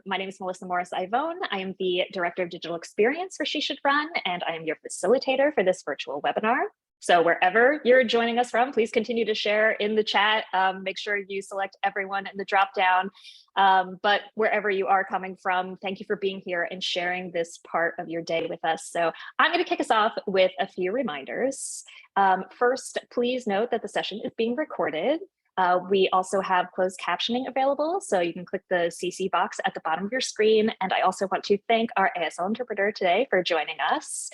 My name is Melissa Morris-Ivone. I am the Director of Digital Experience for She Should Run, and I am your facilitator for this virtual webinar. So wherever you're joining us from, please continue to share in the chat. Make sure you select everyone in the dropdown. But wherever you are coming from, thank you for being here and sharing this part of your day with us. So I'm going to kick us off with a few reminders. First, please note that the session is being recorded. We also have closed captioning available, so you can click the CC box at the bottom of your screen. And I also want to thank our ASL interpreter today for joining us.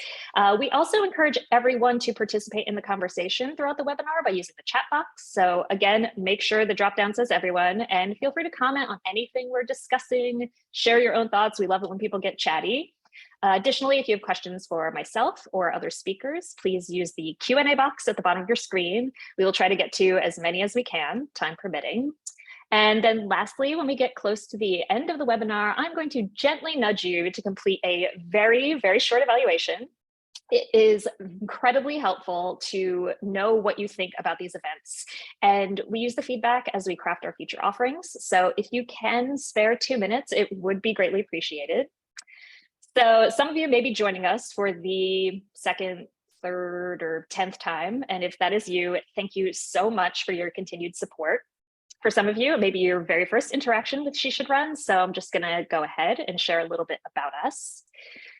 We also encourage everyone to participate in the conversation throughout the webinar by using the chat box. So again, make sure the dropdown says everyone, and feel free to comment on anything we're discussing, share your own thoughts. We love it when people get chatty. Additionally, if you have questions for myself or other speakers, please use the Q&A box at the bottom of your screen. We will try to get to as many as we can, time permitting. And then lastly, when we get close to the end of the webinar, I'm going to gently nudge you to complete a very, very short evaluation. It is incredibly helpful to know what you think about these events. And we use the feedback as we craft our future offerings. So if you can spare 2 minutes, it would be greatly appreciated. So some of you may be joining us for the second, third, or 10th time. And if that is you, thank you so much for your continued support. For some of you, it may be your very first interaction with She Should Run. So I'm just gonna go ahead and share a little bit about us.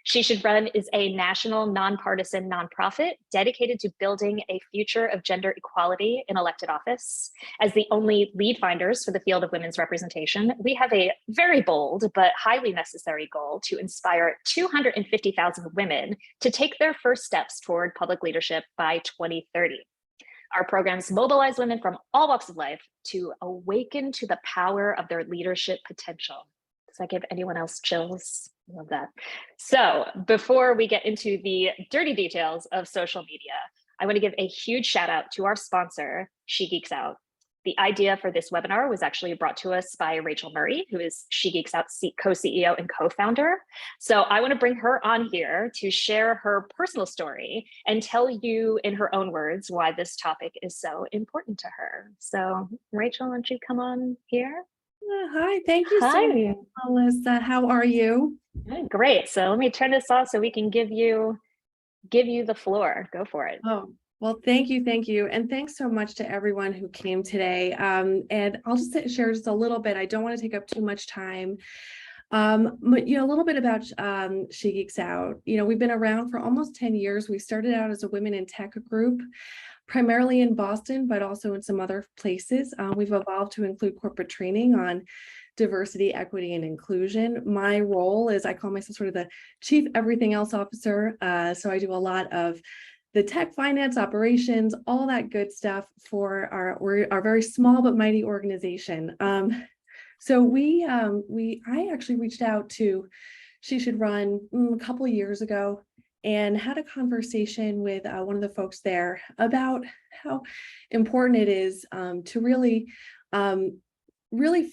She Should Run is a national nonpartisan nonprofit dedicated to building a future of gender equality in elected office. As the only lead finders for the field of women's representation, we have a very bold but highly necessary goal to inspire 250,000 women to take their first steps toward public leadership by 2030. Our programs mobilize women from all walks of life to awaken to the power of their leadership potential. Does that give anyone else chills? Love that. So before we get into the dirty details of social media, I want to give a huge shout out to our sponsor, She Geeks Out. The idea for this webinar was actually brought to us by Rachel Murray, who is She Geeks Out co-CEO and co-founder. So I want to bring her on here to share her personal story and tell you in her own words why this topic is so important to her. So Rachel, why don't you come on here? Hi, thank you so much, Melissa. How are you? Great. So let me turn this off so we can give you the floor. Go for it. Oh, well, thank you. And thanks so much to everyone who came today. And I'll just share just a little bit. I don't want to take up too much time. But a little bit about She Geeks Out. We've been around for almost 10 years. We started out as a women in tech group, primarily in Boston, but also in some other places. We've evolved to include corporate training on diversity, equity, and inclusion. My role is, I call myself sort of the chief everything else officer. So I do a lot of the tech, finance, operations, all that good stuff for our very small but mighty organization. So I actually reached out to She Should Run a couple of years ago and had a conversation with one of the folks there about how important it is to really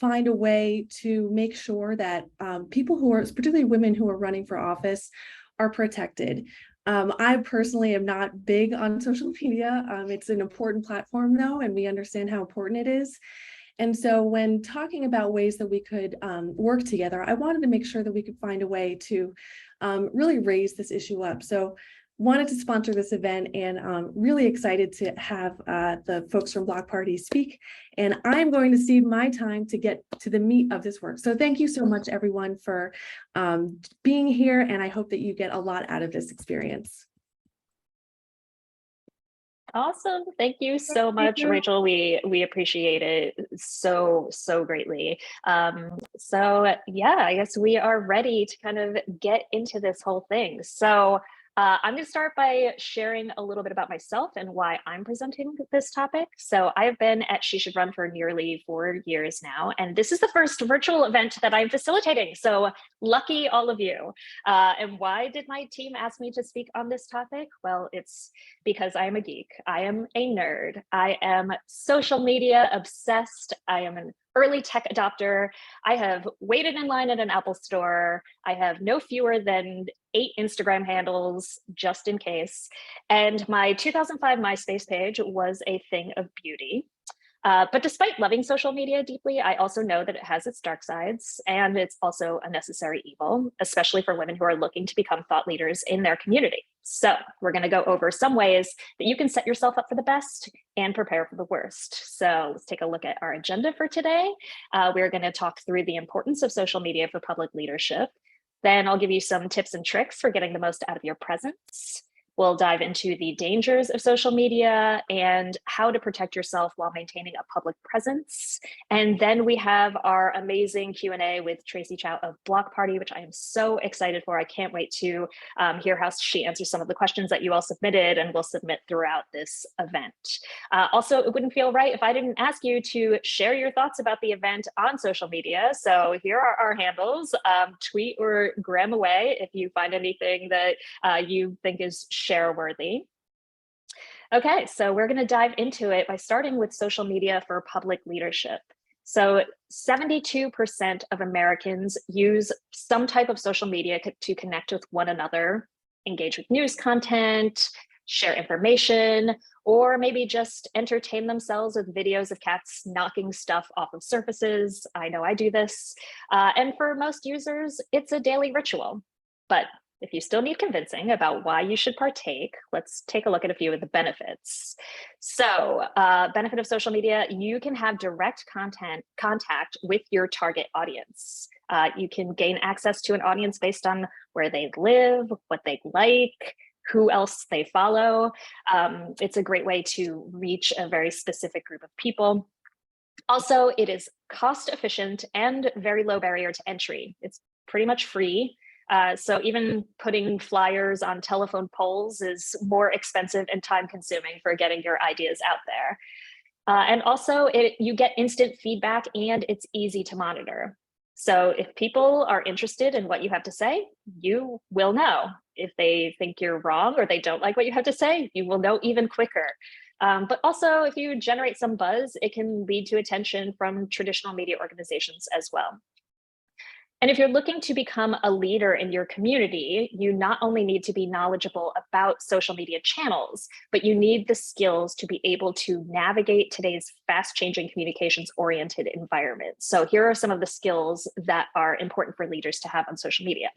find a way to make sure that people who are, particularly women who are running for office, are protected. I personally am not big on social media. It's an important platform though, and we understand how important it is. And so when talking about ways that we could work together, I wanted to make sure that we could find a way to really raise this issue up. So wanted to sponsor this event, and really excited to have the folks from Block Party speak. And I'm going to cede my time to get to the meat of this work. So thank you so much, everyone, for being here. And I hope that you get a lot out of this experience. Awesome. Thank you so much, Rachel. We appreciate it so greatly. So yeah, I guess we are ready to kind of get into this whole thing. So I'm going to start by sharing a little bit about myself and why I'm presenting this topic. So I've been at She Should Run for nearly 4 years now, and this is the first virtual event that I'm facilitating. So lucky all of you. And why did my team ask me to speak on this topic? Well, it's because I am a geek. I am a nerd. I am social media obsessed. I am an early tech adopter. I have waited in line at an Apple store. I have no fewer than 8 Instagram handles just in case. And my 2005 MySpace page was a thing of beauty. But despite loving social media deeply, I also know that it has its dark sides, and it's also a necessary evil, especially for women who are looking to become thought leaders in their community. So we're going to go over some ways that you can set yourself up for the best and prepare for the worst. So let's take a look at our agenda for today. We're going to talk through the importance of social media for public leadership. Then I'll give you some tips and tricks for getting the most out of your presence. We'll dive into the dangers of social media and how to protect yourself while maintaining a public presence. And then we have our amazing Q&A with Tracy Chow of Block Party, which I am so excited for. I can't wait to hear how she answers some of the questions that you all submitted and will submit throughout this event. Also, it wouldn't feel right if I didn't ask you to share your thoughts about the event on social media. So here are our handles. Tweet or gram away if you find anything that you think is share worthy. Okay, so we're going to dive into it by starting with social media for public leadership. So 72% of Americans use some type of social media to connect with one another, engage with news content, share information, or maybe just entertain themselves with videos of cats knocking stuff off of surfaces. I know I do this. And for most users, it's a daily ritual. But if you still need convincing about why you should partake, let's take a look at a few of the benefits. So, benefit of social media, you can have direct contact with your target audience. You can gain access to an audience based on where they live, what they like, who else they follow. It's a great way to reach a very specific group of people. Also, it is cost efficient and very low barrier to entry. It's pretty much free. So even putting flyers on telephone poles is more expensive and time consuming for getting your ideas out there. And also you get instant feedback and it's easy to monitor. So if people are interested in what you have to say, you will know. If they think you're wrong or they don't like what you have to say, you will know even quicker. But also if you generate some buzz, it can lead to attention from traditional media organizations as well. And if you're looking to become a leader in your community, you not only need to be knowledgeable about social media channels, but you need the skills to be able to navigate today's fast-changing communications-oriented environment. So here are some of the skills that are important for leaders to have on social media.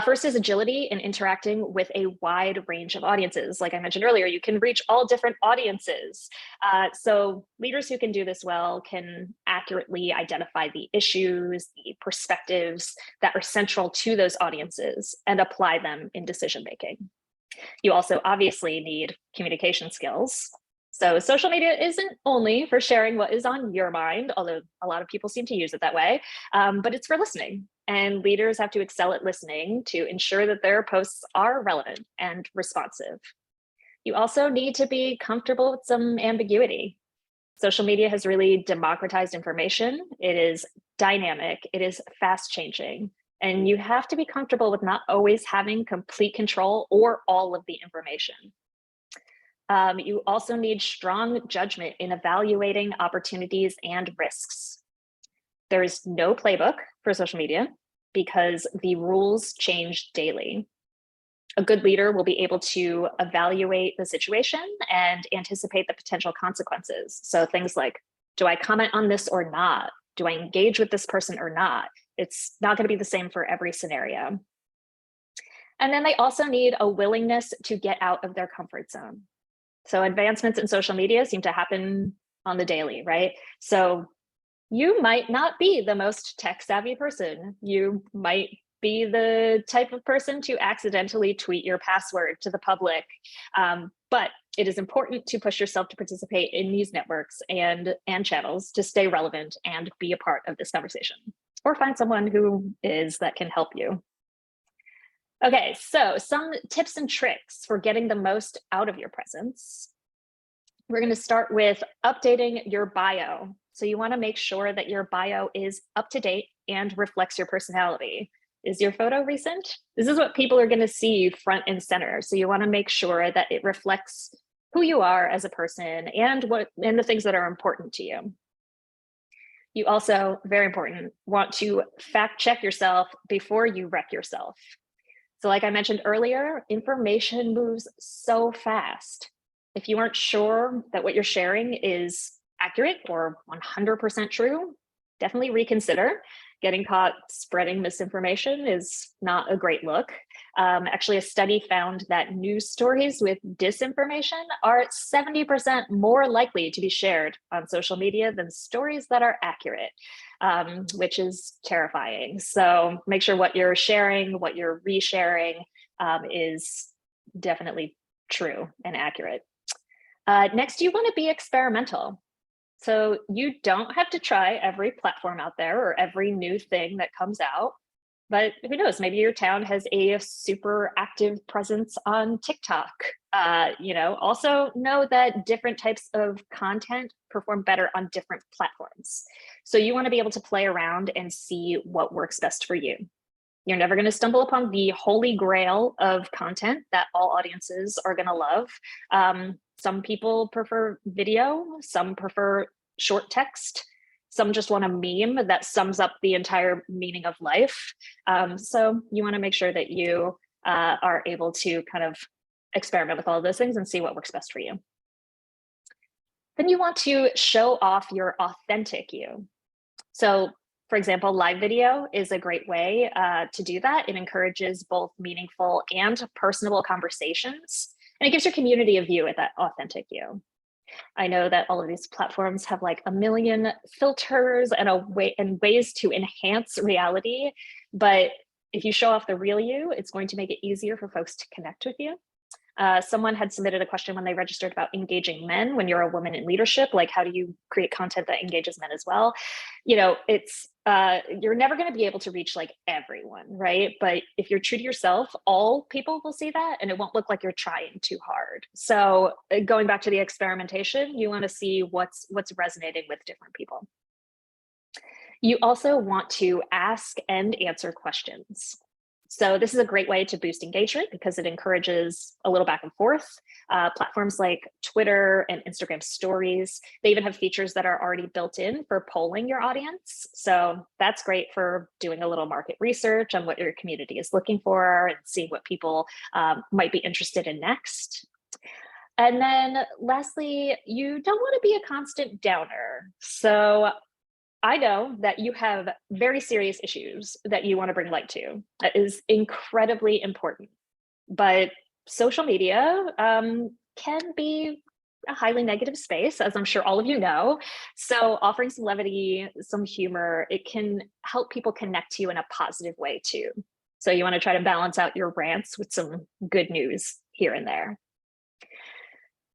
First is agility in interacting with a wide range of audiences. Like I mentioned earlier, you can reach all different audiences. So leaders who can do this well can accurately identify the issues, the perspectives that are central to those audiences and apply them in decision-making. You also obviously need communication skills. So social media isn't only for sharing what is on your mind, although a lot of people seem to use it that way, but it's for listening. And leaders have to excel at listening to ensure that their posts are relevant and responsive. You also need to be comfortable with some ambiguity. Social media has really democratized information. It is dynamic, it is fast changing, and you have to be comfortable with not always having complete control or all of the information. You also need strong judgment in evaluating opportunities and risks. There is no playbook for social media because the rules change daily. A good leader will be able to evaluate the situation and anticipate the potential consequences. So things like, do I comment on this or not? Do I engage with this person or not? It's not going to be the same for every scenario. And then they also need a willingness to get out of their comfort zone. So advancements in social media seem to happen on the daily, right? So you might not be the most tech-savvy person. You might be the type of person to accidentally tweet your password to the public. But it is important to push yourself to participate in these networks and channels to stay relevant and be a part of this conversation, or find someone who is that can help you. Okay, so some tips and tricks for getting the most out of your presence. We're going to start with updating your bio. So you want to make sure that your bio is up to date and reflects your personality. Is your photo recent? This is what people are going to see front and center. So you want to make sure that it reflects who you are as a person and the things that are important to you. You also, very important, want to fact check yourself before you wreck yourself. So like I mentioned earlier, information moves so fast. If you aren't sure that what you're sharing is accurate or 100% true, definitely reconsider. Getting caught spreading misinformation is not a great look. Actually, a study found that news stories with disinformation are 70% more likely to be shared on social media than stories that are accurate, which is terrifying. So make sure what you're sharing, what you're resharing is definitely true and accurate. Next, you want to be experimental. So you don't have to try every platform out there or every new thing that comes out, but who knows, maybe your town has a super active presence on TikTok. Also know that different types of content perform better on different platforms. So you want to be able to play around and see what works best for you. You're never going to stumble upon the holy grail of content that all audiences are going to love. Some people prefer video, some prefer short text, some just want a meme that sums up the entire meaning of life. So you want to make sure that you are able to kind of experiment with all of those things and see what works best for you. Then you want to show off your authentic you. So for example, live video is a great way to do that. It encourages both meaningful and personable conversations, and it gives your community a view at that authentic you. I know that all of these platforms have like a million filters and ways to enhance reality, but if you show off the real you, it's going to make it easier for folks to connect with you. Someone had submitted a question when they registered about engaging men when you're a woman in leadership, like how do you create content that engages men as well? It's you're never going to be able to reach like everyone, right? But if you're true to yourself, all people will see that and it won't look like you're trying too hard. So going back to the experimentation, you want to see what's resonating with different people. You also want to ask and answer questions. So this is a great way to boost engagement because it encourages a little back and forth. Platforms like Twitter and Instagram stories, they even have features that are already built in for polling your audience. So that's great for doing a little market research on what your community is looking for and seeing what people might be interested in next. And then lastly, you don't want to be a constant downer. So I know that you have very serious issues that you want to bring light to. That is incredibly important. But social media can be a highly negative space, as I'm sure all of you know. So offering some levity, some humor, it can help people connect to you in a positive way too. So you want to try to balance out your rants with some good news here and there.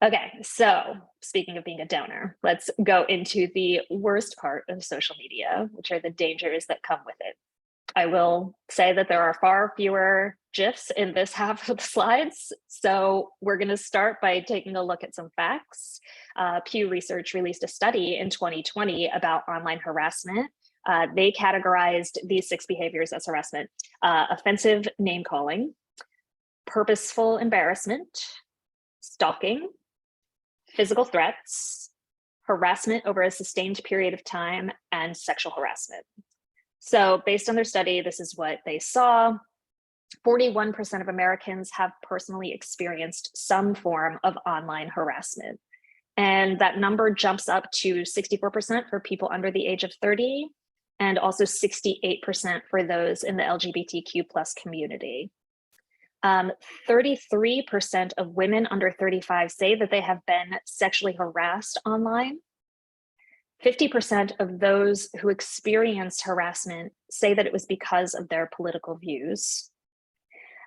Okay, so speaking of being a downer, let's go into the worst part of social media, which are the dangers that come with it. I will say that there are far fewer GIFs in this half of the slides. So we're going to start by taking a look at some facts. Pew Research released a study in 2020 about online harassment. They categorized these 6 behaviors as harassment: offensive name calling, purposeful embarrassment, stalking, physical threats, harassment over a sustained period of time, and sexual harassment. So based on their study, this is what they saw. 41% of Americans have personally experienced some form of online harassment. And that number jumps up to 64% for people under the age of 30, and also 68% for those in the LGBTQ plus community. 33% of women under 35 say that they have been sexually harassed online. 50% of those who experienced harassment say that it was because of their political views.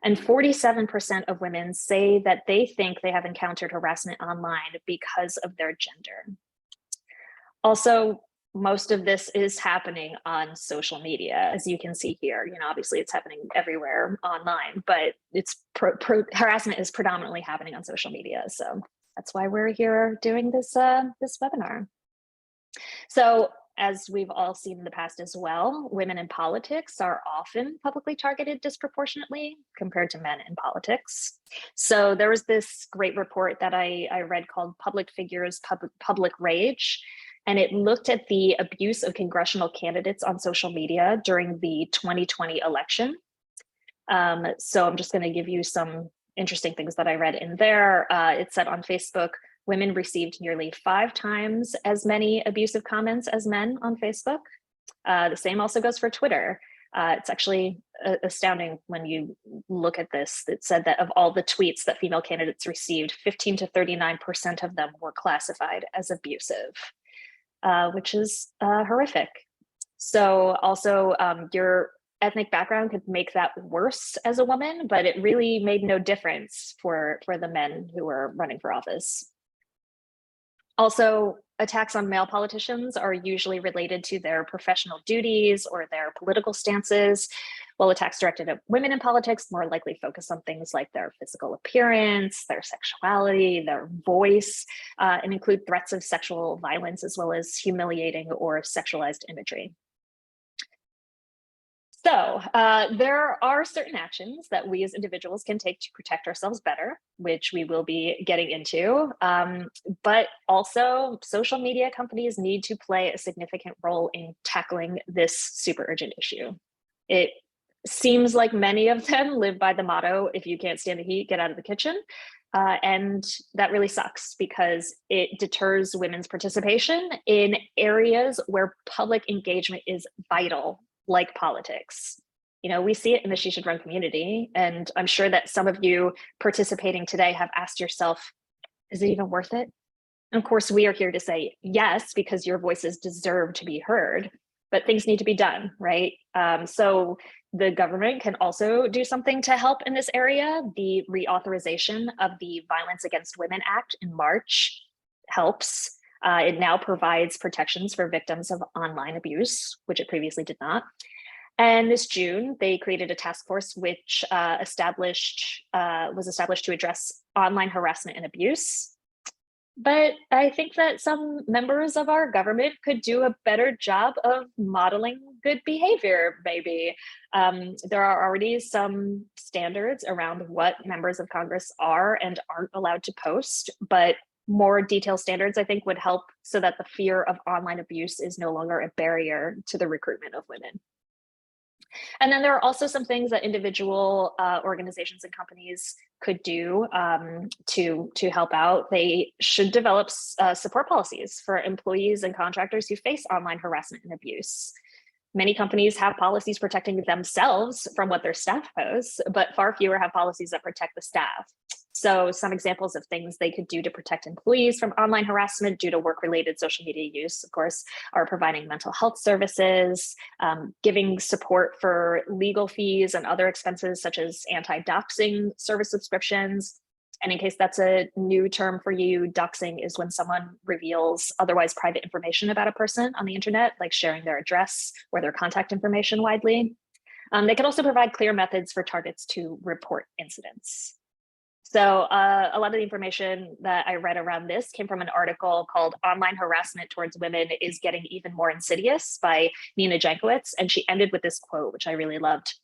And 47% of women say that they think they have encountered harassment online because of their gender. Also, most of this is happening on social media, as you can see here. Obviously it's happening everywhere online, but harassment is predominantly happening on social media. So that's why we're here doing this webinar. So as we've all seen in the past as well, women in politics are often publicly targeted disproportionately compared to men in politics. So there was this great report that I read called Public Figures, Public Rage. And it looked at the abuse of congressional candidates on social media during the 2020 election. So I'm just going to give you some interesting things that I read in there. It said on Facebook, women received nearly 5 times as many abusive comments as men on Facebook. The same also goes for Twitter. It's actually astounding when you look at this. It said that of all the tweets that female candidates received, 15 to 39% of them were classified as abusive, which is horrific. So also your ethnic background could make that worse as a woman, but it really made no difference for the men who were running for office. Also, attacks on male politicians are usually related to their professional duties or their political stances, while attacks directed at women in politics more likely focus on things like their physical appearance, their sexuality, their voice, and include threats of sexual violence as well as humiliating or sexualized imagery. So there are certain actions that we as individuals can take to protect ourselves better, which we will be getting into. But also social media companies need to play a significant role in tackling this super urgent issue. It seems like many of them live by the motto, if you can't stand the heat, get out of the kitchen. And that really sucks because it deters women's participation in areas where public engagement is vital, like politics. You know, we see it in the She Should Run community, and I'm sure that some of you participating today have asked yourself, is it even worth it? And of course, we are here to say yes, because your voices deserve to be heard, but things need to be done, right? So the government can also do something to help in this area. The reauthorization of the Violence Against Women Act in March helps. It now provides protections for victims of online abuse, which it previously did not. And this June, they created a task force which was established to address online harassment and abuse. But I think that some members of our government could do a better job of modeling good behavior, maybe. There are already some standards around what members of Congress are and aren't allowed to post, but more detailed standards, I think, would help so that the fear of online abuse is no longer a barrier to the recruitment of women. And then there are also some things that individual organizations and companies could do to help out. They should develop support policies for employees and contractors who face online harassment and abuse. Many companies have policies protecting themselves from what their staff posts, but far fewer have policies that protect the staff. So some examples of things they could do to protect employees from online harassment due to work-related social media use, of course, are providing mental health services, giving support for legal fees and other expenses such as anti-doxing service subscriptions. And in case that's a new term for you, doxing is when someone reveals otherwise private information about a person on the internet, like sharing their address or their contact information widely. They can also provide clear methods for targets to report incidents. So a lot of the information that I read around this came from an article called Online Harassment Towards Women is Getting Even More Insidious by Nina Jankowicz. And she ended with this quote, which I really loved.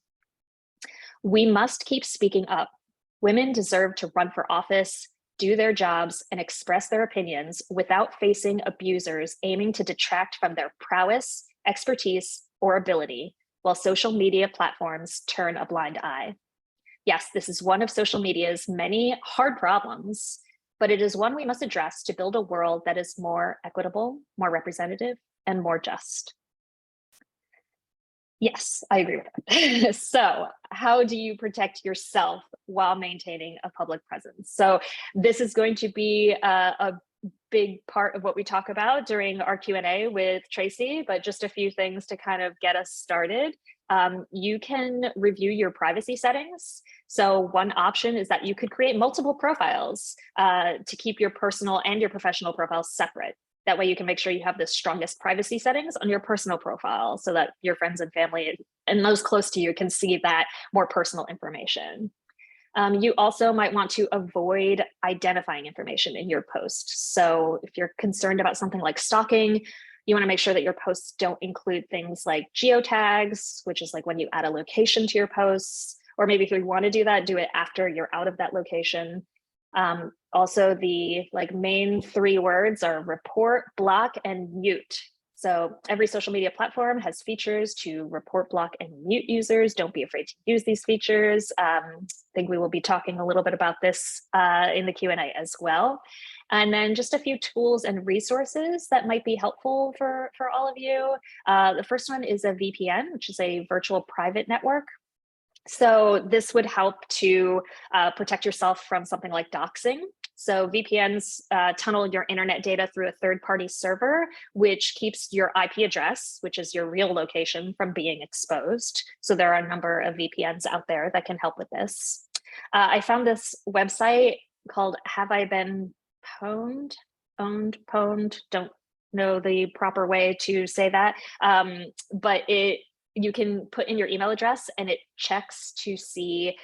"We must keep speaking up. Women deserve to run for office, do their jobs, and express their opinions without facing abusers aiming to detract from their prowess, expertise, or ability, while social media platforms turn a blind eye." Yes, this is one of social media's many hard problems, but it is one we must address to build a world that is more equitable, more representative, and more just. Yes, I agree with that. So how do you protect yourself while maintaining a public presence? So this is going to be a big part of what we talk about during our Q&A with Tracy, but just a few things to kind of get us started. You can review your privacy settings. So one option is that you could create multiple profiles to keep your personal and your professional profiles separate. That way you can make sure you have the strongest privacy settings on your personal profile so that your friends and family and those close to you can see that more personal information. You also might want to avoid identifying information in your post. So if you're concerned about something like stalking, you want to make sure that your posts don't include things like geotags, which is like when you add a location to your posts, or maybe if you want to do that, do it after you're out of that location. Also, the main 3 words are report, block, and mute. So every social media platform has features to report, block, and mute users. Don't be afraid to use these features. I think we will be talking a little bit about this in the Q&A as well. And then just a few tools and resources that might be helpful for all of you. The first one is a VPN, which is a virtual private network. So this would help to protect yourself from something like doxing. So VPNs tunnel your internet data through a third-party server, which keeps your IP address, which is your real location, from being exposed. So there are a number of VPNs out there that can help with this. I found this website called Have I Been Pwned? Pwned? Don't know the proper way to say that, but you can put in your email address and it checks to see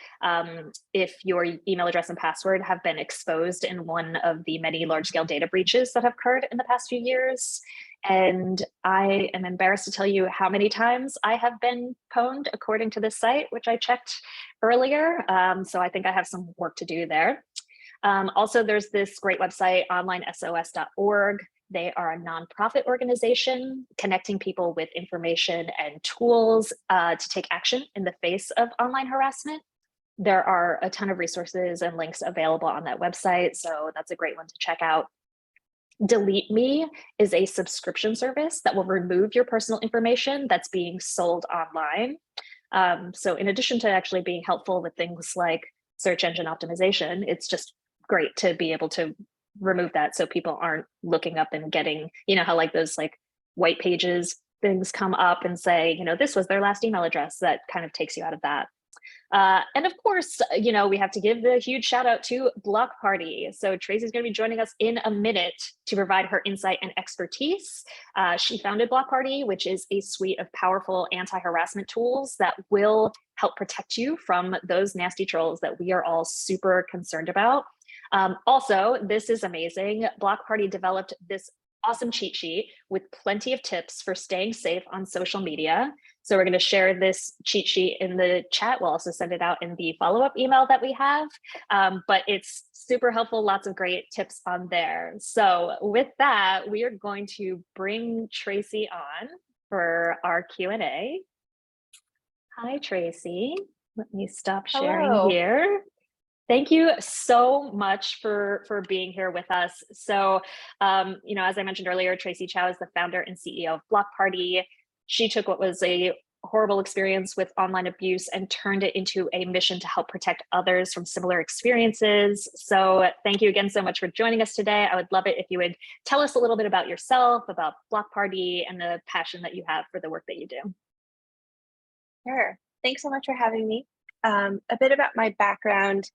if your email address and password have been exposed in one of the many large-scale data breaches that have occurred in the past few years. And I am embarrassed to tell you how many times I have been pwned according to this site, which I checked earlier. So I think I have some work to do there. Also, there's this great website, onlinesos.org. They are a nonprofit organization connecting people with information and tools to take action in the face of online harassment. There are a ton of resources and links available on that website, so that's a great one to check out. Delete Me is a subscription service that will remove your personal information that's being sold online. So in addition to actually being helpful with things like search engine optimization, it's just great to be able to remove that so people aren't looking up and getting, you know, how like those like white pages things come up and say, you know, this was their last email address. That kind of takes you out of that. And of course, you know, we have to give the huge shout out to Block Party. So Tracy's going to be joining us in a minute to provide her insight and expertise. She founded Block Party, which is a suite of powerful anti-harassment tools that will help protect you from those nasty trolls that we are all super concerned about. Also, this is amazing. Block Party developed this awesome cheat sheet with plenty of tips for staying safe on social media. So we're going to share this cheat sheet in the chat. We'll also send it out in the follow-up email that we have. But it's super helpful, lots of great tips on there. So with that, we are going to bring Tracy on for our Q&A. Hi, Tracy. Let me stop sharing Hello. here. Thank you so much for being here with us. So, you know, as I mentioned earlier, Tracy Chow is the founder and CEO of Block Party. She took what was a horrible experience with online abuse and turned it into a mission to help protect others from similar experiences. So thank you again so much for joining us today. I would love it if you would tell us a little bit about yourself, about Block Party, and the passion that you have for the work that you do. Sure. Thanks so much for having me. A bit about my background.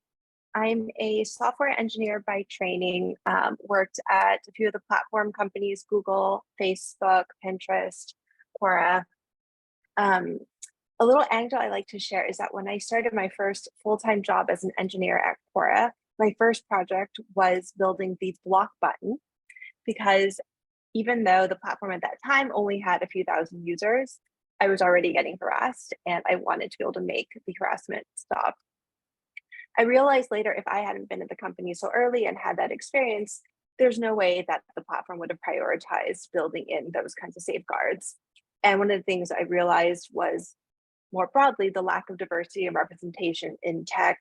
I'm a software engineer by training, worked at a few of the platform companies, Google, Facebook, Pinterest, Quora. A little anecdote I like to share is that when I started my first full-time job as an engineer at Quora, my first project was building the block button, because even though the platform at that time only had a few thousand users, I was already getting harassed and I wanted to be able to make the harassment stop. I realized later, if I hadn't been at the company so early and had that experience, there's no way that the platform would have prioritized building in those kinds of safeguards. And one of the things I realized was, more broadly, the lack of diversity and representation in tech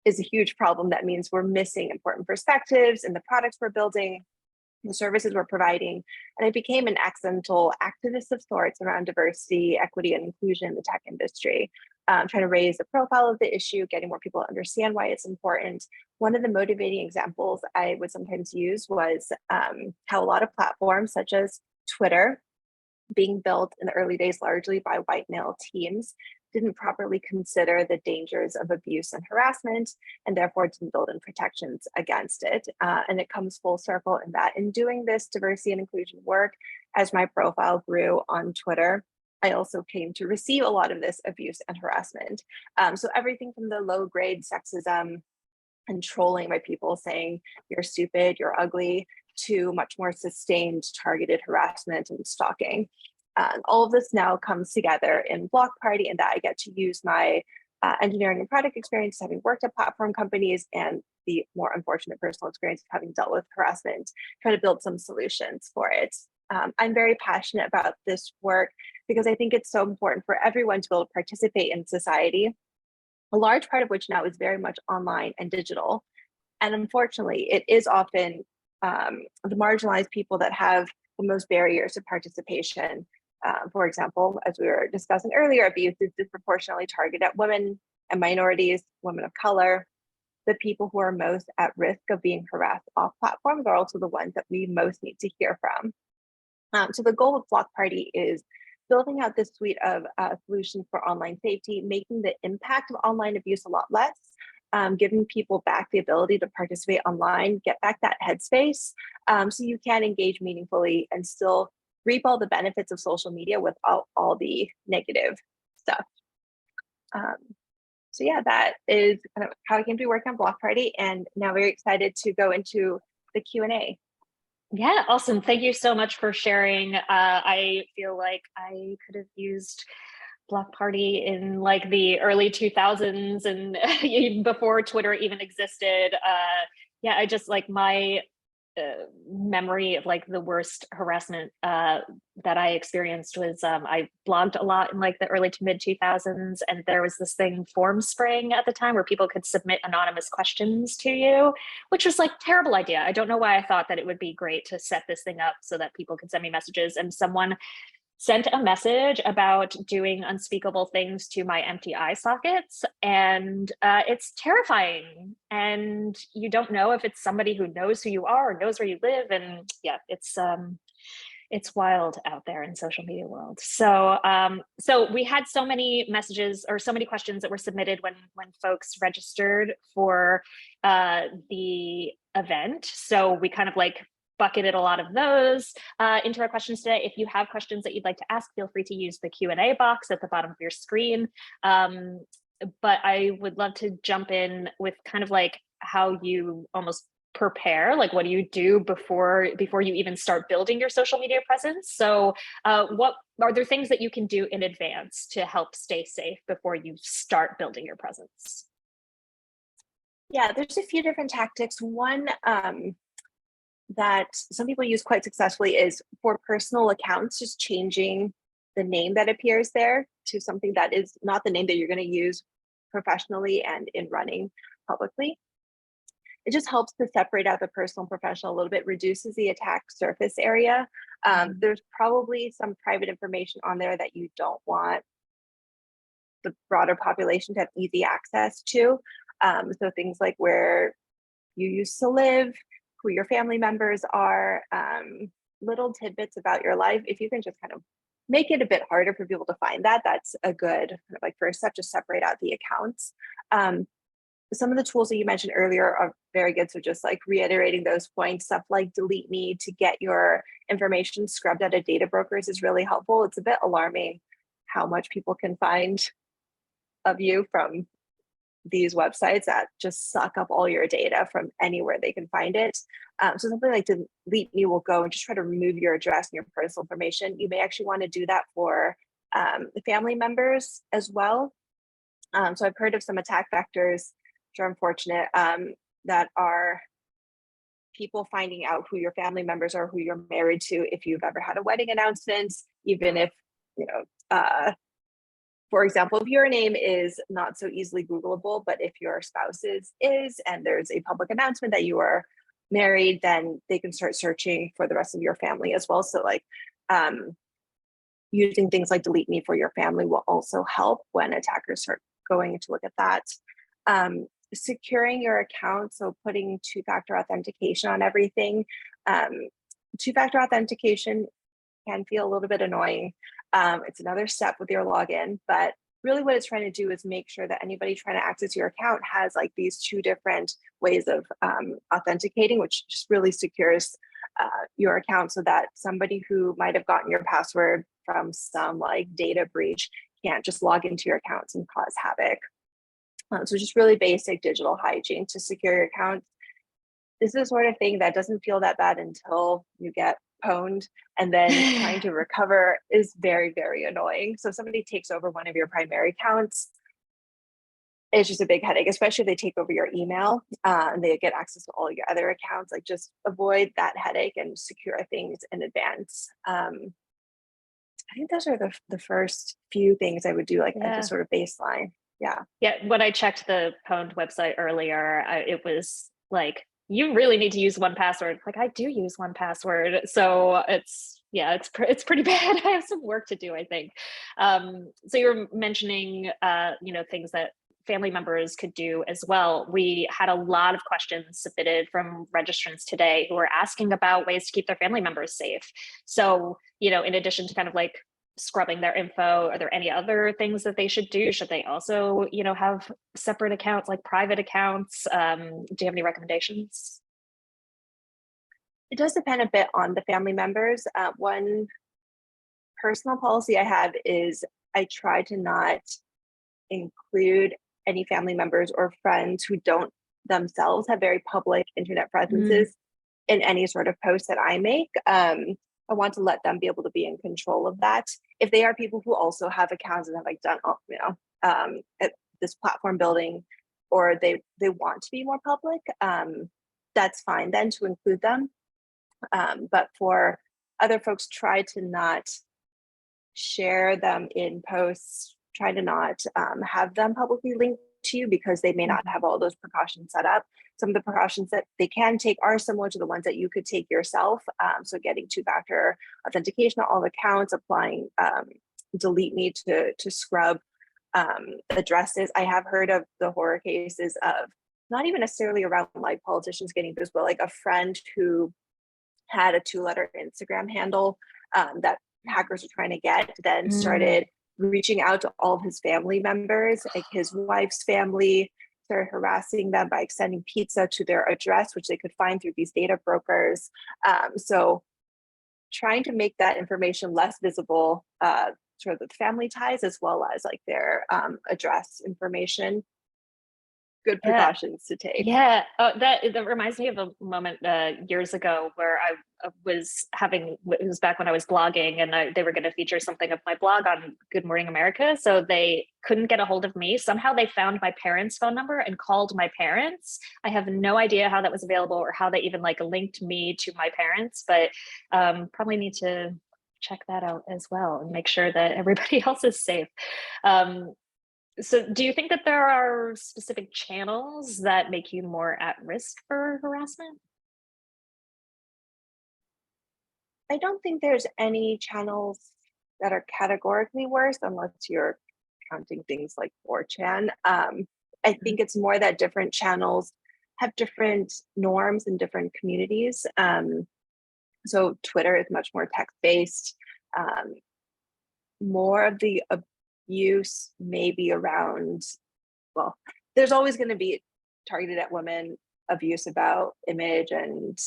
is a huge problem. That means we're missing important perspectives in the products we're building, the services we're providing. And I became an accidental activist of sorts around diversity, equity, and inclusion in the tech industry, trying to raise the profile of the issue, getting more people to understand why it's important. One of the motivating examples I would sometimes use was how a lot of platforms, such as Twitter, being built in the early days largely by white male teams, didn't properly consider the dangers of abuse and harassment, and therefore didn't build in protections against it. And it comes full circle in that in doing this diversity and inclusion work, as my profile grew on Twitter, I also came to receive a lot of this abuse and harassment. So everything from the low grade sexism and trolling by people saying you're stupid, you're ugly, to much more sustained targeted harassment and stalking. All of this now comes together in Block Party, and that I get to use my engineering and product experience, having worked at platform companies, and the more unfortunate personal experience of having dealt with harassment, try to build some solutions for it. I'm very passionate about this work because I think it's so important for everyone to be able to participate in society, a large part of which now is very much online and digital. And unfortunately, it is often the marginalized people that have the most barriers to participation. For example, as we were discussing earlier, abuse is disproportionately targeted at women and minorities, women of color. The people who are most at risk of being harassed off platforms are also the ones that we most need to hear from. So the goal of Block Party is building out this suite of solutions for online safety, making the impact of online abuse a lot less, giving people back the ability to participate online, get back that headspace, so you can engage meaningfully and still reap all the benefits of social media without all the negative stuff. So yeah, that is kind of how I came to be working on Block Party, and now very excited to go into the Q&A. Yeah, awesome. Thank you so much for sharing. I feel like I could have used Block Party in like the early 2000s and before Twitter even existed. Yeah, I just like my memory of like the worst harassment that I experienced was I blogged a lot in like the early to mid 2000s, and there was this thing, Form Spring, at the time where people could submit anonymous questions to you, which was like terrible idea. I don't know why I thought that it would be great to set this thing up so that people could send me messages, and someone sent a message about doing unspeakable things to my empty eye sockets. And it's terrifying. And you don't know if it's somebody who knows who you are or knows where you live. And yeah, it's wild out there in social media world. So so we had so many messages or so many questions that were submitted when folks registered for the event. So we kind of like bucketed a lot of those into our questions today. If you have questions that you'd like to ask, feel free to use the Q&A box at the bottom of your screen. But I would love to jump in with kind of like how you almost prepare, like what do you do before you even start building your social media presence? So what are there things that you can do in advance to help stay safe before you start building your presence? Yeah, there's a few different tactics. One that some people use quite successfully is for personal accounts, just changing the name that appears there to something that is not the name that you're going to use professionally and in running publicly. It just helps to separate out the personal and professional a little bit, reduces the attack surface area. There's probably some private information on there that you don't want the broader population to have easy access to. So things like where you used to live, who your family members are, little tidbits about your life. If you can just kind of make it a bit harder for people to find that, that's a good kind of like first step, just separate out the accounts. Some of the tools that you mentioned earlier are very good. So just like reiterating those points, stuff like delete me to get your information scrubbed out of data brokers is really helpful. It's a bit alarming how much people can find of you from these websites that just suck up all your data from anywhere they can find it. So something like delete me will go and just try to remove your address and your personal information. You may actually want to do that for the family members as well. So I've heard of some attack vectors, which are unfortunate, that are people finding out who your family members are, who you're married to, if you've ever had a wedding announcement, even if, you know, for example, if your name is not so easily Googleable, but if your spouse's is, and there's a public announcement that you are married, then they can start searching for the rest of your family as well. So like using things like delete me for your family will also help when attackers start going to look at that. Securing your account, so putting two-factor authentication on everything. Two-factor authentication can feel a little bit annoying. It's another step with your login, but really what it's trying to do is make sure that anybody trying to access your account has like these two different ways of authenticating, which just really secures your account so that somebody who might have gotten your password from some like data breach can't just log into your accounts and cause havoc. So just really basic digital hygiene to secure your account. This is the sort of thing that doesn't feel that bad until you get pwned, and then trying to recover is very, very annoying. So if somebody takes over one of your primary accounts, it's just a big headache, especially if they take over your email and they get access to all your other accounts. Like, just avoid that headache and secure things in advance. I think those are the first few things I would do, like at the sort of baseline. Yeah. Yeah. When I checked the Pwned website earlier, it was like, you really need to use 1Password. Like, I do use 1Password. So it's pretty bad. I have some work to do, I think. So you're mentioning, things that family members could do as well. We had a lot of questions submitted from registrants today who were asking about ways to keep their family members safe. So, in addition to kind of like scrubbing their info, are there any other things that they should do? Should they also, have separate accounts, like private accounts? Do you have any recommendations? It does depend a bit on the family members. One personal policy I have is I try to not include any family members or friends who don't themselves have very public internet presences in any sort of post that I make. I want to let them be able to be in control of that. If they are people who also have accounts and have like done, at this platform building, or they want to be more public, that's fine then to include them. But for other folks, try to not share them in posts, try to not have them publicly linked to you, because they may not have all those precautions set up. Some of the precautions that they can take are similar to the ones that you could take yourself. So getting two-factor authentication on all accounts, applying delete me to scrub addresses. I have heard of the horror cases of, not even necessarily around like politicians getting this, but like a friend who had a 2-letter Instagram handle that hackers were trying to get, then started reaching out to all of his family members, like his wife's family, started harassing them by sending pizza to their address, which they could find through these data brokers. So trying to make that information less visible, sort of the family ties, as well as like their address information. Good precautions to take. Yeah, that reminds me of a moment years ago where I was having, it was back when I was blogging, and they were going to feature something of my blog on Good Morning America. So they couldn't get a hold of me. Somehow they found my parents' phone number and called my parents. I have no idea how that was available or how they even like linked me to my parents, but probably need to check that out as well and make sure that everybody else is safe. So do you think that there are specific channels that make you more at risk for harassment? I don't think there's any channels that are categorically worse, unless you're counting things like 4chan. I think it's more that different channels have different norms in different communities. So Twitter is much more text-based. More of the abuse maybe around, well, there's always going to be targeted at women abuse about image and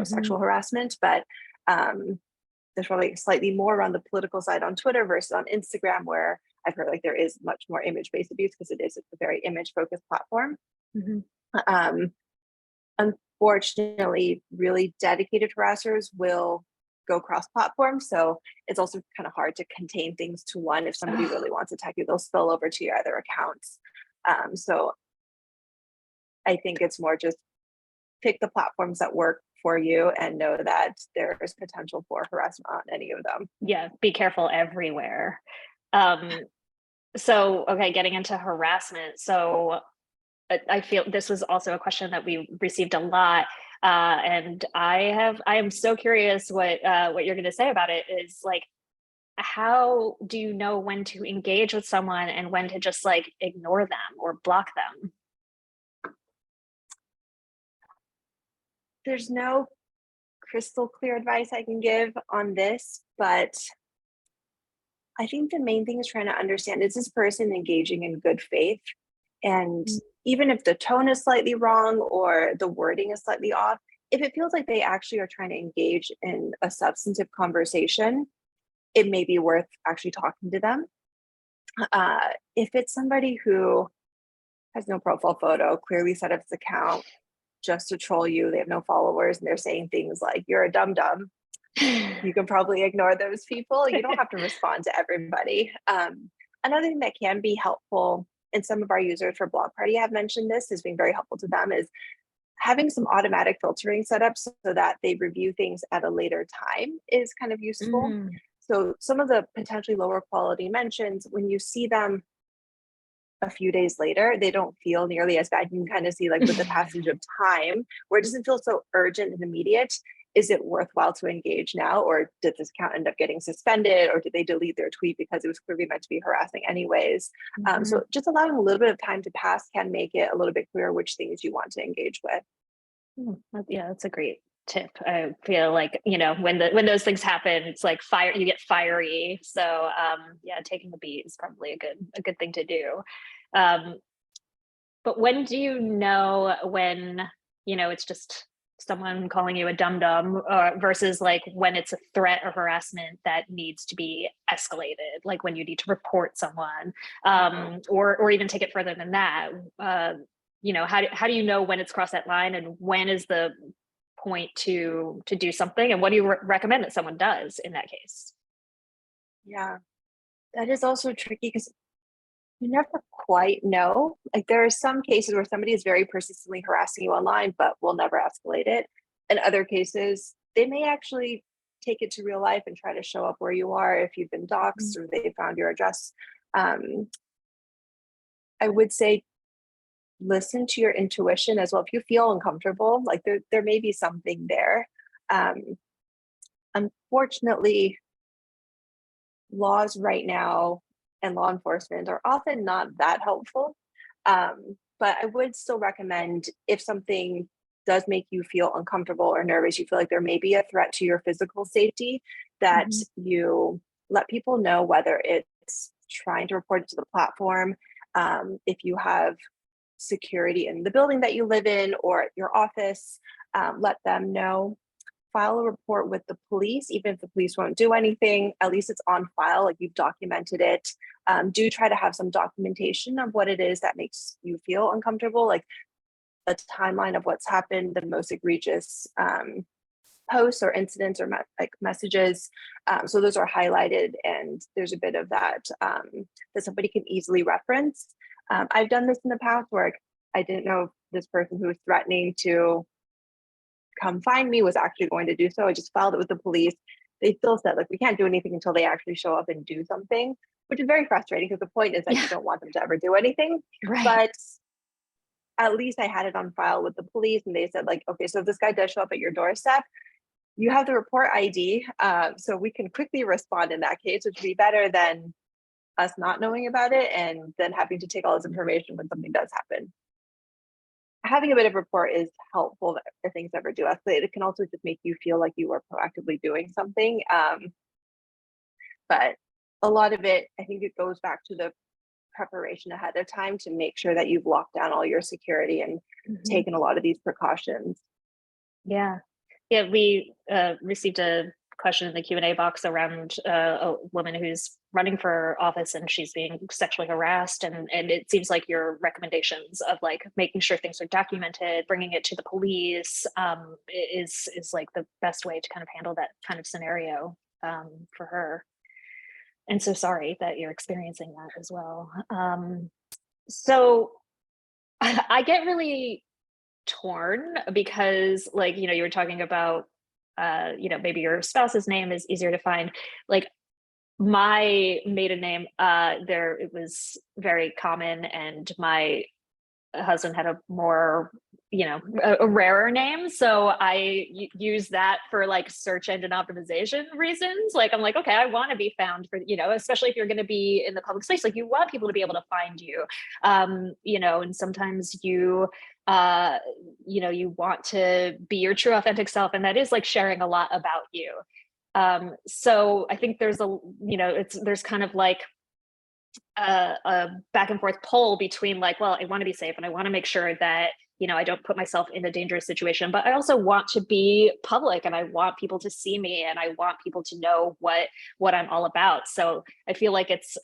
sexual harassment, but there's probably slightly more around the political side on Twitter versus on Instagram, where I've heard like there is much more image-based abuse, because it's a very image-focused platform. Unfortunately, really dedicated harassers will go cross-platform, so it's also kind of hard to contain things to one. If somebody really wants to attack you, they'll spill over to your other accounts. So I think it's more just pick the platforms that work for you and know that there is potential for harassment on any of them. Yeah, be careful everywhere. So, okay, getting into harassment. So I feel this was also a question that we received a lot. And I am so curious what you're going to say about it. Is like, how do you know when to engage with someone and when to just like ignore them or block them? There's no crystal clear advice I can give on this, but I think the main thing is trying to understand, is this person engaging in good faith? And even if the tone is slightly wrong or the wording is slightly off, if it feels like they actually are trying to engage in a substantive conversation, it may be worth actually talking to them. If it's somebody who has no profile photo, clearly set up his account just to troll you, they have no followers, and they're saying things like, you're a dum-dum, you can probably ignore those people. You don't have to respond to everybody. Another thing that can be helpful and some of our users for Block Party have mentioned this as being very helpful to them, is having some automatic filtering set up so that they review things at a later time is kind of useful. Mm. So some of the potentially lower quality mentions, when you see them a few days later, they don't feel nearly as bad. You can kind of see, like, with the passage of time, where it doesn't feel so urgent and immediate. Is it worthwhile to engage now, or did this account end up getting suspended, or did they delete their tweet because it was clearly meant to be harassing anyways? So just allowing a little bit of time to pass can make it a little bit clearer which things you want to engage with. Yeah, that's a great tip. I feel like, when those things happen, it's like you get fiery. So yeah, taking a beat is probably a good thing to do. But when do you know when, it's just someone calling you a dum-dum, versus like when it's a threat or harassment that needs to be escalated, like when you need to report someone, or even take it further than that? How do you know when it's crossed that line, and when is the point to do something, and what do you recommend that someone does in that case? Yeah, that is also tricky because you never quite know. Like, there are some cases where somebody is very persistently harassing you online, but will never escalate it. In other cases, they may actually take it to real life and try to show up where you are if you've been doxxed or they found your address. I would say listen to your intuition as well. If you feel uncomfortable, like there may be something there. Unfortunately, laws right now and law enforcement are often not that helpful. But I would still recommend, if something does make you feel uncomfortable or nervous, you feel like there may be a threat to your physical safety, that you let people know, whether it's trying to report it to the platform, if you have security in the building that you live in or at your office, let them know. File a report with the police. Even if the police won't do anything, at least it's on file, like you've documented it. Do try to have some documentation of what it is that makes you feel uncomfortable, like a timeline of what's happened, the most egregious posts or incidents or messages. So those are highlighted, and there's a bit of that that somebody can easily reference. I've done this in the past where I didn't know if this person who was threatening to come find me was actually going to do so. I just filed it with the police. They still said, like, we can't do anything until they actually show up and do something, which is very frustrating because the point is that you don't want them to ever do anything. Right. But at least I had it on file with the police, and they said, like, okay, so if this guy does show up at your doorstep, you have the report ID, so we can quickly respond in that case, which would be better than us not knowing about it and then having to take all this information when something does happen. Having a bit of rapport is helpful if things ever do escalate. It can also just make you feel like you are proactively doing something. But a lot of it, I think it goes back to the preparation ahead of time to make sure that you've locked down all your security and taken a lot of these precautions. Yeah. We received a question in the Q&A box around a woman who's running for office and she's being sexually harassed, and it seems like your recommendations of like making sure things are documented, bringing it to the police, is like the best way to kind of handle that kind of scenario for her. And so sorry that you're experiencing that as well. So I get really torn because, like, you were talking about maybe your spouse's name is easier to find. Like, my maiden name, it was very common, and my husband had a more, a rarer name. So I use that for like search engine optimization reasons. Like, I'm like, okay, I want to be found for, especially if you're going to be in the public space, like you want people to be able to find you, and sometimes you want to be your true authentic self. And that is like sharing a lot about you. So I think there's there's kind of like a back and forth pull between like, well, I want to be safe and I want to make sure that, I don't put myself in a dangerous situation, but I also want to be public and I want people to see me and I want people to know what I'm all about. So I feel like it's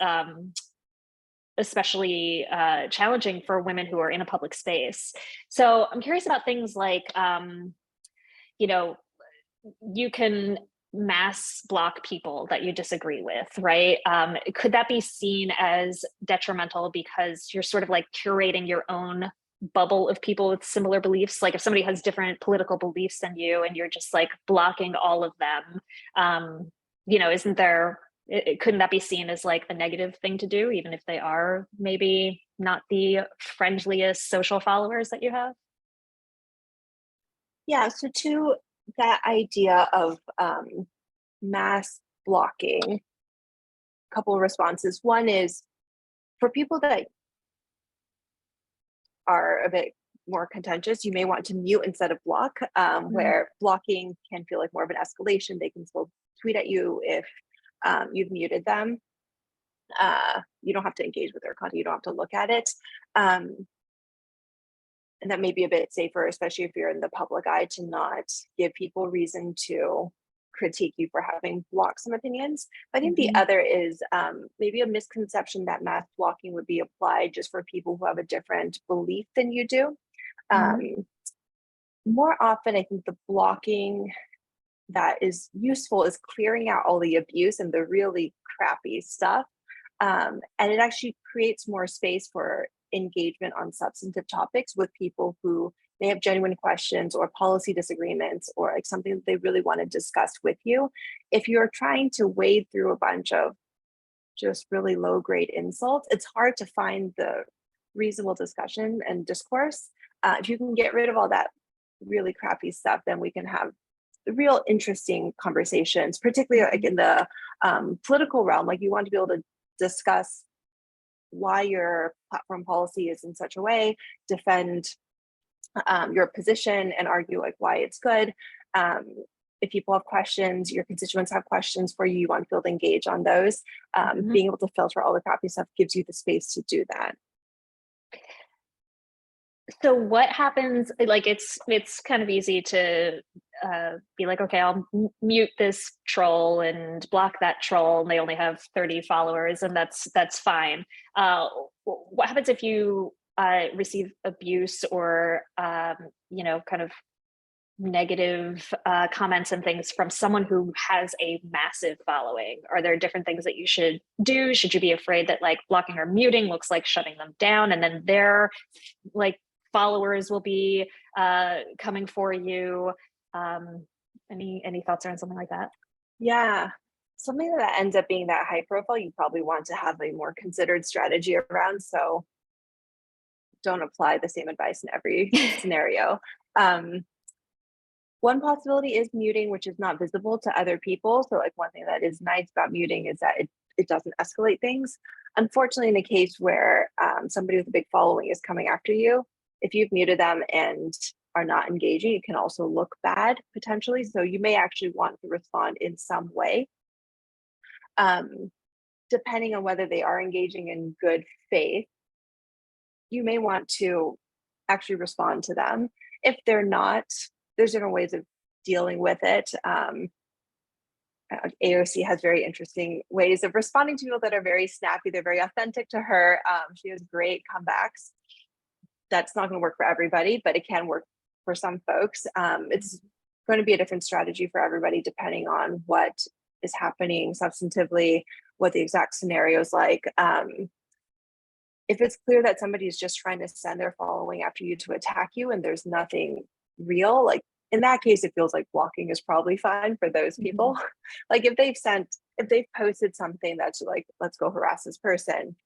especially challenging for women who are in a public space. So I'm curious about things like, you can mass block people that you disagree with, right? Could that be seen as detrimental because you're sort of like curating your own bubble of people with similar beliefs? Like if somebody has different political beliefs than you and you're just like blocking all of them, isn't there, couldn't that be seen as like a negative thing to do, even if they are maybe not the friendliest social followers that you have? Yeah, so to that idea of mass blocking, a couple of responses. One is for people that are a bit more contentious, you may want to mute instead of block, where blocking can feel like more of an escalation. They can still tweet at you if you've muted them. You don't have to engage with their content. You don't have to look at it. And that may be a bit safer, especially if you're in the public eye, to not give people reason to critique you for having blocked some opinions. But I think the other is maybe a misconception that mass blocking would be applied just for people who have a different belief than you do. More often, I think the blocking that is useful is clearing out all the abuse and the really crappy stuff. And it actually creates more space for engagement on substantive topics with people who may have genuine questions or policy disagreements or like something that they really want to discuss with you. If you're trying to wade through a bunch of just really low grade insults, it's hard to find the reasonable discussion and discourse. If you can get rid of all that really crappy stuff, then we can have real interesting conversations, particularly like in the political realm. Like you want to be able to discuss why your platform policy is in such a way, defend your position and argue like why it's good. If people have questions, your constituents have questions for you, you want to be able to engage on those. Being able to filter all the crappy stuff gives you the space to do that. So what happens, like it's kind of easy to be like, okay, I'll mute this troll and block that troll and they only have 30 followers and that's fine. What happens if you receive abuse or kind of negative comments and things from someone who has a massive following? Are there different things that you should do? Should you be afraid that like blocking or muting looks like shutting them down and then their like followers will be coming for you? Any thoughts around something like that? Yeah, something that ends up being that high profile, you probably want to have a more considered strategy around. So don't apply the same advice in every scenario. One possibility is muting, which is not visible to other people. So like one thing that is nice about muting is that it doesn't escalate things. Unfortunately, in a case where somebody with a big following is coming after you, if you've muted them and are not engaging, it can also look bad potentially. So you may actually want to respond in some way. Depending on whether they are engaging in good faith, you may want to actually respond to them. If they're not, there's different ways of dealing with it. AOC has very interesting ways of responding to people that are very snappy. They're very authentic to her. She has great comebacks. That's not going to work for everybody, but it can work for some folks. It's going to be a different strategy for everybody depending on what is happening substantively, what the exact scenario is like. If it's clear that somebody is just trying to send their following after you to attack you and there's nothing real, like in that case, it feels like blocking is probably fine for those people. Like if they've posted something that's like, let's go harass this person,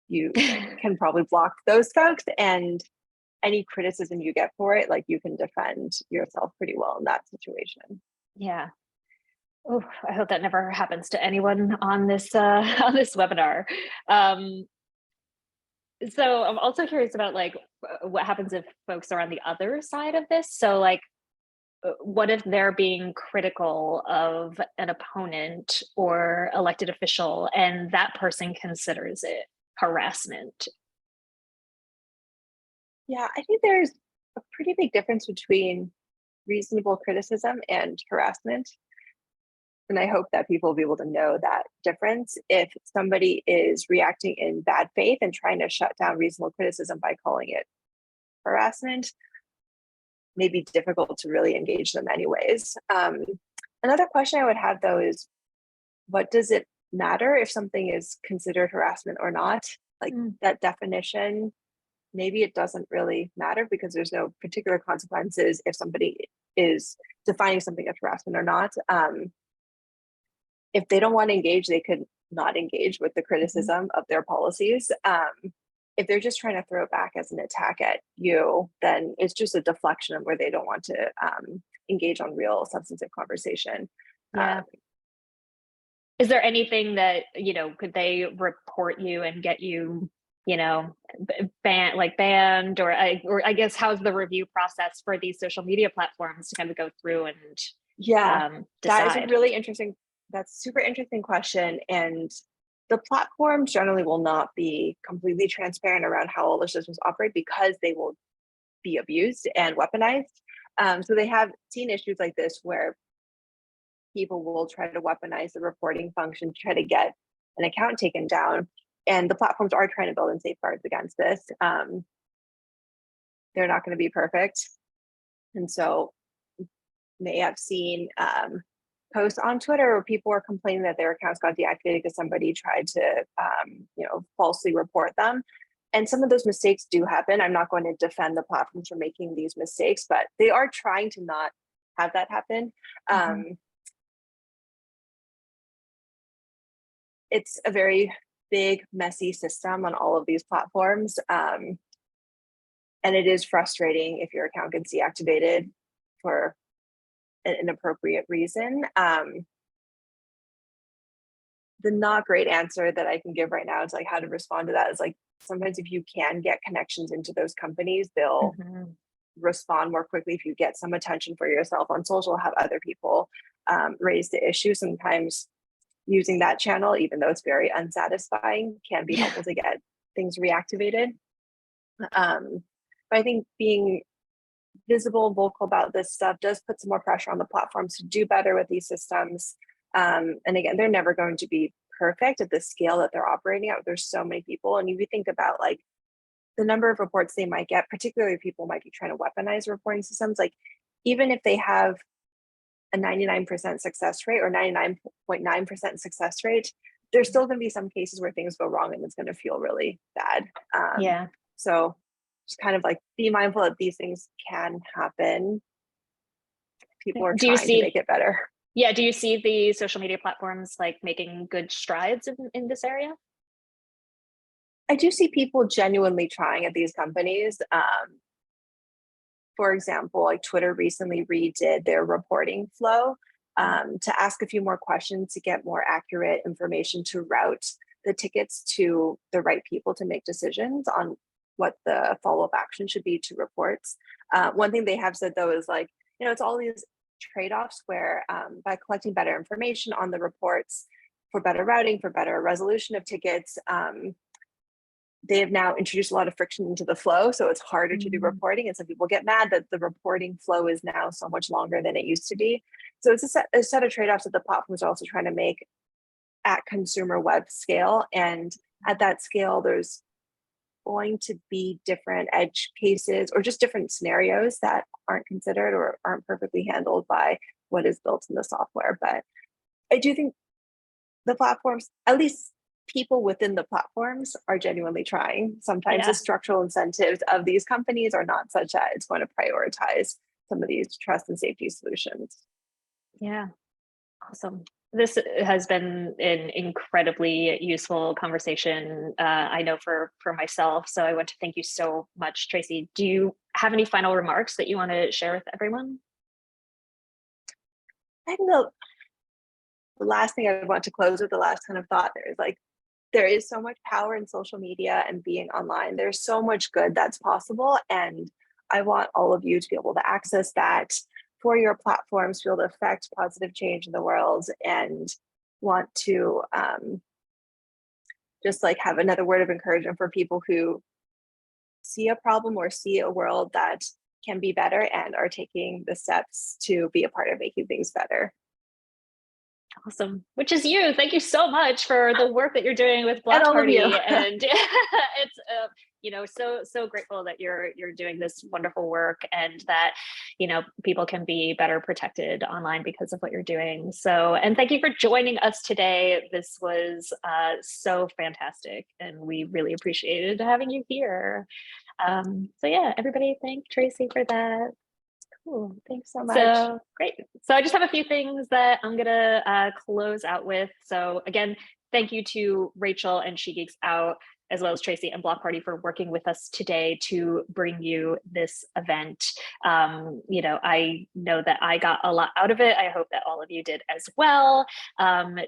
you can probably block those folks, and any criticism you get for it, like you can defend yourself pretty well in that situation. Yeah. Oh, I hope that never happens to anyone on this webinar. So I'm also curious about like what happens if folks are on the other side of this. So like, what if they're being critical of an opponent or elected official and that person considers it harassment? Yeah, I think there's a pretty big difference between reasonable criticism and harassment. And I hope that people will be able to know that difference. If somebody is reacting in bad faith and trying to shut down reasonable criticism by calling it harassment, may be difficult to really engage them anyways. Another question I would have though is, what does it matter if something is considered harassment or not? Like that definition, maybe it doesn't really matter because there's no particular consequences if somebody is defining something as harassment or not. If they don't want to engage, they could not engage with the criticism of their policies. If they're just trying to throw it back as an attack at you, then it's just a deflection of where they don't want to engage on real substantive conversation. Yeah. Is there anything that, could they report you and get you, banned, or I guess how's the review process for these social media platforms to kind of go through and that is decide? a really interesting, that's super interesting question. And the platforms generally will not be completely transparent around how all the systems operate because they will be abused and weaponized. So they have seen issues like this where people will try to weaponize the reporting function to try to get an account taken down. And the platforms are trying to build in safeguards against this. They're not going to be perfect. And so may have seen posts on Twitter where people were complaining that their accounts got deactivated because somebody tried to, falsely report them. And some of those mistakes do happen. I'm not going to defend the platforms for making these mistakes, but they are trying to not have that happen. It's a very big, messy system on all of these platforms. And it is frustrating if your account gets deactivated for an inappropriate reason. The not great answer that I can give right now is like how to respond to that is like, sometimes if you can get connections into those companies, they'll respond more quickly. If you get some attention for yourself on social, have other people raise the issue. Sometimes using that channel, even though it's very unsatisfying, can be helpful to get things reactivated. But I think being visible, vocal about this stuff does put some more pressure on the platforms to do better with these systems. And again, they're never going to be perfect at the scale that they're operating at. There's so many people. And if you think about like the number of reports they might get, particularly people might be trying to weaponize reporting systems, like even if they have a 99% success rate or 99.9% success rate, there's still going to be some cases where things go wrong and it's going to feel really bad. So just kind of like be mindful that these things can happen. People are trying to make it better. Yeah. Do you see the social media platforms like making good strides in this area? I do see people genuinely trying at these companies. For example, like Twitter recently redid their reporting flow to ask a few more questions to get more accurate information to route the tickets to the right people to make decisions on what the follow-up action should be to reports. One thing they have said though is like, it's all these trade-offs where by collecting better information on the reports for better routing, for better resolution of tickets, they have now introduced a lot of friction into the flow. So it's harder to do reporting. And some people get mad that the reporting flow is now so much longer than it used to be. So it's a set of trade-offs that the platforms are also trying to make at consumer web scale. And at that scale, there's going to be different edge cases or just different scenarios that aren't considered or aren't perfectly handled by what is built in the software. But I do think the platforms, at least people within the platforms, are genuinely trying. Sometimes the structural incentives of these companies are not such that it's going to prioritize some of these trust and safety solutions. Yeah, awesome. This has been an incredibly useful conversation, I know for myself. So I want to thank you so much, Tracy. Do you have any final remarks that you want to share with everyone? I think the last thing I want to close with, the last kind of thought there is like, there is so much power in social media and being online. There's so much good that's possible. And I want all of you to be able to access that for your platforms, to be able to affect positive change in the world, and want to just like have another word of encouragement for people who see a problem or see a world that can be better and are taking the steps to be a part of making things better. Awesome. Which is you. Thank you so much for the work that you're doing with Block Party. And it's, so grateful that you're doing this wonderful work, and that, people can be better protected online because of what you're doing. So, and thank you for joining us today. This was so fantastic, and we really appreciated having you here. So yeah, everybody thank Tracy for that. Cool. Thanks so much. So great. So I just have a few things that I'm gonna close out with. So again, thank you to Rachel and She Geeks Out, as well as Tracy and Block Party, for working with us today to bring you this event. I know that I got a lot out of it. I hope that all of you did as well.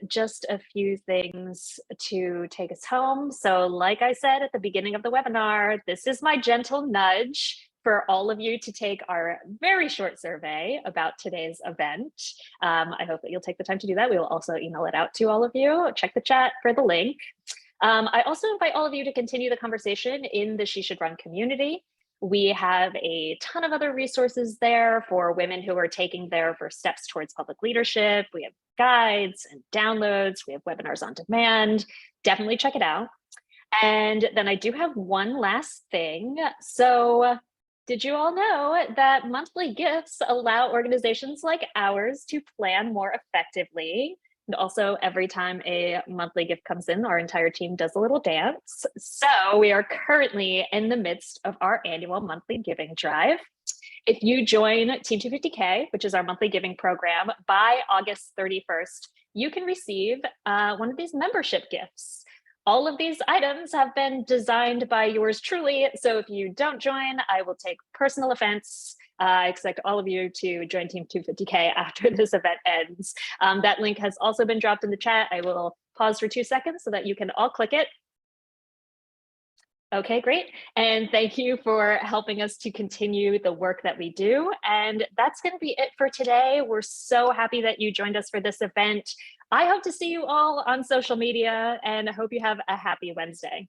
Just a few things to take us home. So like I said at the beginning of the webinar, this is my gentle nudge for all of you to take our very short survey about today's event. I hope that you'll take the time to do that. We will also email it out to all of you. Check the chat for the link. I also invite all of you to continue the conversation in the She Should Run community. We have a ton of other resources there for women who are taking their first steps towards public leadership. We have guides and downloads. We have webinars on demand. Definitely check it out. And then I do have one last thing. So, did you all know that monthly gifts allow organizations like ours to plan more effectively? And also, every time a monthly gift comes in, our entire team does a little dance. So we are currently in the midst of our annual monthly giving drive. If you join Team 250K, which is our monthly giving program, by August 31st, you can receive one of these membership gifts. All of these items have been designed by yours truly. So if you don't join, I will take personal offense. I expect all of you to join Team 250K after this event ends. That link has also been dropped in the chat. I will pause for 2 seconds so that you can all click it. Okay, great. And thank you for helping us to continue the work that we do. And that's going to be it for today. We're so happy that you joined us for this event. I hope to see you all on social media, and I hope you have a happy Wednesday.